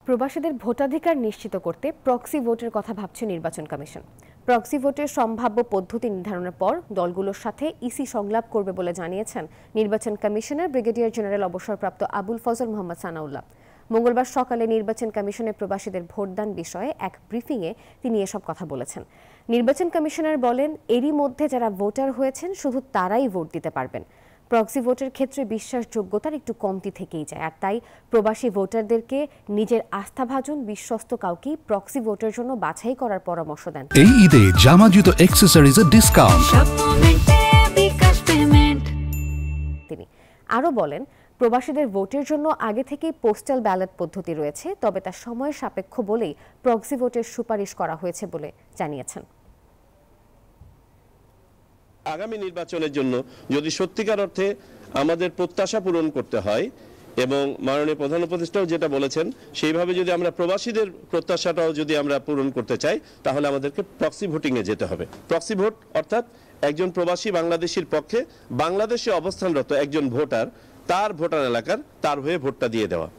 প্রবাসীদের ভোটাধিকার নিশ্চিত করতে প্রক্সি ভোটের কথা ভাবছে নির্বাচন কমিশন। প্রক্সি ভোটের সম্ভাব্য পদ্ধতি নির্ধারণের পর দলগুলোর সাথে ইসি সংলাপ করবে বলে জানিয়েছেন নির্বাচন কমিশনার ব্রিগেডিয়ার জেনারেল অবসরপ্রাপ্ত আবুল ফজল মোহাম্মদ সানাউল্লাহ। মঙ্গলবার সকালে নির্বাচন কমিশনে প্রবাসীদের ভোটদান বিষয়ে এক ব্রিফিংয়ে তিনি এসব কথা বলেছেন। নির্বাচন কমিশনার বলেন, এরই মধ্যে যারা ভোটার হয়েছেন শুধু তারাই ভোট দিতে পারবেন। প্রক্সি ভোটের ক্ষেত্রে বিশ্বাসযোগ্যতার একটু কমতি থেকেই যায়, আর তাই প্রবাসী ভোটারদেরকে নিজের আস্থাভাজন বিশ্বস্ত কাউকেই প্রক্সি ভোটের জন্য বাছাই করার পরামর্শ দেন। এই ঈদে জামা জুতো অ্যাকসেসরিজের ডিসকাউন্ট। তিনি আরও বলেন, প্রবাসীদের ভোটের জন্য আগে থেকেই পোস্টাল ব্যালট পদ্ধতি রয়েছে, তবে তা সময়ের সাপেক্ষ বলেই প্রক্সি ভোটের সুপারিশ করা হয়েছে বলে জানিয়েছেন। আগামী নির্বাচনের জন্য যদি সত্যিকার অর্থে আমাদের প্রত্যাশা পূরণ করতে হয় এবং মাননীয় প্রধান উপদেষ্টাও যেটা বলেছেন সেইভাবে যদি আমরা প্রবাসীদের প্রত্যাশাটাও যদি আমরা পূরণ করতে চাই, তাহলে আমাদেরকে প্রক্সি ভোটিংয়ে যেতে হবে। প্রক্সি ভোট অর্থাৎ একজন প্রবাসী বাংলাদেশির পক্ষে বাংলাদেশে অবস্থানরত একজন ভোটার তার ভোটার এলাকার তার হয়ে ভোটটা দিয়ে দেওয়া।